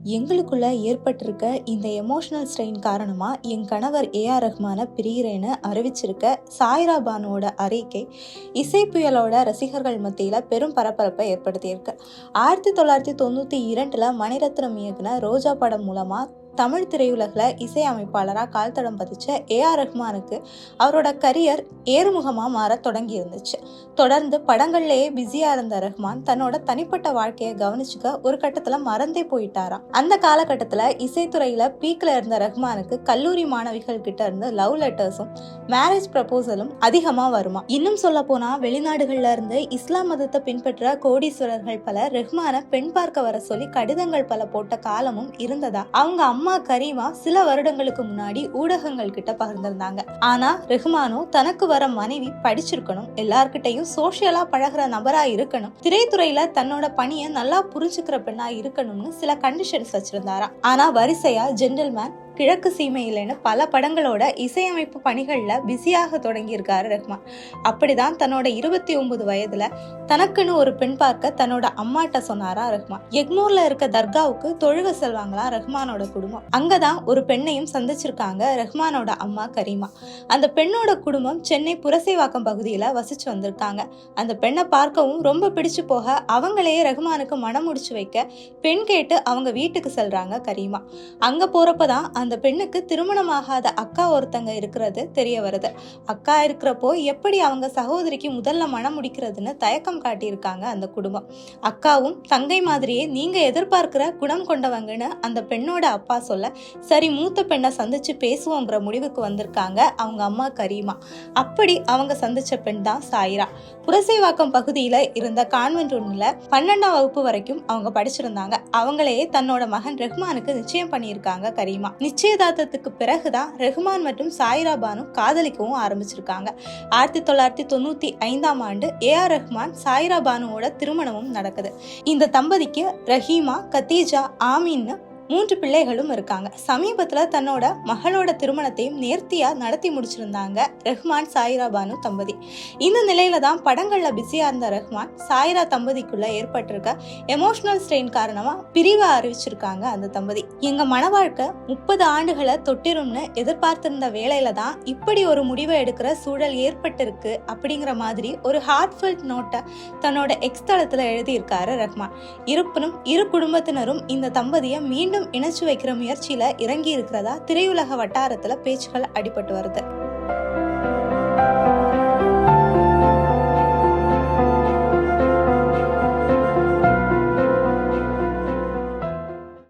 எங்களுக்குள்ள ஏற்பட்டிருக்க இந்த emotional strain காரணமா என் கணவர் ஏஆர் ரஹ்மான பிரிகிறேன்னு அறிவிச்சிருக்க சாய்ரா பானுவோட அறிக்கை இசை புயலோட ரசிகர்கள் மத்தியில் பெரும் பரபரப்பை ஏற்படுத்தியிருக்கு. 1992 மணிரத்னம் இயக்குன ரோஜா படம் மூலமா தமிழ் திரையுலகில் இசை அமைப்பாளராக கால்தடம் பதிச்ச ஏஆர் ரஹ்மானுக்கு அவரோட கரியர் ஏறுமுகமாக மாற தொடங்கி இருந்துச்சு. தொடர்ந்து படங்கள்லேயே பிஸியாக இருந்த ரஹ்மான் தன்னோட தனிப்பட்ட வாழ்க்கையை கவனிச்சுக்க ஒரு கட்டத்தில் மறந்தே போயிட்டாராம். அந்த காலகட்டத்தில் இசைத்துறையில் பீக்கில் இருந்த ரஹ்மானுக்கு கல்லூரி மாணவிகள் கிட்ட இருந்து லவ் லெட்டர்ஸும் மேரேஜ் ப்ரப்போசலும் அதிகமாக வருமா. இன்னும் சொல்ல போனால் வெளிநாடுகள்ல இருந்து இஸ்லாம் மதத்தை பின்பற்ற கோடீஸ்வரர்கள் பல ரஹ்மானை பெண் பார்க்க வர சொல்லி கடிதங்கள் பல போட்ட காலமும் இருந்ததா அவங்க அம்மா கரீமா சில வருடங்களுக்கு முன்னாடி ஊடகங்கள் கிட்ட பகிர்ந்திருந்தாங்க. ஆனா ரஹ்மானோ தனக்கு வர மனைவி படிச்சிருக்கணும், எல்லார்கிட்டையும் சோசியலா பழகுற நபரா இருக்கணும், திரைத்துறையில தன்னோட பணியை நல்லா புரிஞ்சுக்கிற பெண்ணா இருக்கணும்னு சில கண்டிஷன்ஸ் வச்சிருந்தாராம். ஆனா வரிசையா ஜென்டில்மேன், கிழக்கு சீமையிலன்னு பல படங்களோட இசையமைப்பு பணிகள்ல பிஸியாக தொடங்கி இருக்காரு ரஹ்மான். அப்படிதான் தன்னோட 29 வயதுல தனக்குன்னு ஒரு பெண் பார்க்க தன்னோட அம்மாட்ட சொன்னாரா ரஹ்மான். எக்மோர்ல இருக்க தர்காவுக்கு தொழுக செல்வாங்களா ரஹ்மானோட குடும்பம். அங்கதான் ஒரு பெண்ணையும் சந்திச்சிருக்காங்க ரஹ்மானோட அம்மா கரீமா. அந்த பெண்ணோட குடும்பம் சென்னை புரசைவாக்கம் பகுதியில வசிச்சு வந்திருக்காங்க. அந்த பெண்ணை பார்க்கவும் ரொம்ப பிடிச்சு போக அவங்களையே ரஹ்மானுக்கு மனம் முடிச்சு வைக்க பெண் கேட்டு அவங்க வீட்டுக்கு செல்றாங்க கரீமா. அங்க போறப்பதான் அந்த பெண்ணுக்கு திருமணமாகாத அக்கா ஒருத்தங்க இருக்கிறது தெரிய வருது. அக்கா இருக்கிறப்போ எப்படி அவங்க சகோதரிக்கு முதல்ல மனம் முடிக்கிறதுன்னு தயக்கம் காட்டியிருக்காங்க அந்த குடும்பம். அக்காவும் தங்கை மாதிரியே நீங்க எதிர்பார்க்கிற குணம் கொண்டவங்கன்னு அந்த பெண்ணோட அப்பா சொல்ல, சரி மூத்த பெண்ணை சந்திச்சு பேசுவோங்கிற முடிவுக்கு வந்திருக்காங்க அவங்க அம்மா கரீமா. அப்படி அவங்க சந்திச்ச பெண் தான் சாயிரா. புரசைவாக்கம் பகுதியில இருந்த கான்வென்ட் ஒன்றுல 12ஆம் வகுப்பு வரைக்கும் அவங்க படிச்சிருந்தாங்க. அவங்களையே தன்னோட மகன் ரஹ்மானுக்கு நிச்சயம் பண்ணியிருக்காங்க கரீமா. நிச்சயதார்த்தத்துக்கு பிறகுதான் ரஹ்மான் மற்றும் சாய்ரா பானு காதலிக்கவும் ஆரம்பிச்சிருக்காங்க. 1995ஆம் ஆண்டு ஏஆர் ரஹ்மான் சாய்ரா பானுவோட திருமணமும் நடக்குது. இந்த தம்பதிக்கு ரஹீமா, கத்தீஜா, ஆமீன்னு 3 பிள்ளைகளும் இருக்காங்க. சமீபத்துல தன்னோட மகளோட திருமணத்தையும் நேர்த்தியா நடத்தி முடிச்சிருந்தாங்க ரஹ்மான் சாய்ரா பானு தம்பதி. இந்த நிலையில தான் படங்கள்ல பிஸியா இருந்த ரஹ்மான் சாய்ரா தம்பதிக்குள்ள ஏற்பட்டிருக்க எமோஷனல் ஸ்ட்ரெயின் காரணமா பிரிவை அறிவிச்சிருக்காங்க அந்த தம்பதி. எங்க மன வாழ்க்கை 30 ஆண்டுகளை தொட்டிரும்னு எதிர்பார்த்திருந்த வேளையில தான் இப்படி ஒரு முடிவை எடுக்கிற சூழல் ஏற்பட்டிருக்கு அப்படிங்கிற மாதிரி ஒரு ஹார்ட்ஃபெல்ட் நோட்டை தன்னோட எக்ஸ் தளத்துல எழுதியிருக்காரு ரஹ்மான். இருப்பினும் இரு குடும்பத்தினரும் இந்த தம்பதியை மீண்டும் இணைச்சு வைக்கிற முயற்சியில இறங்கி இருக்கிறதா திரையுலக வட்டாரத்துல பேச்சுகள் அடிபட்டு வருது.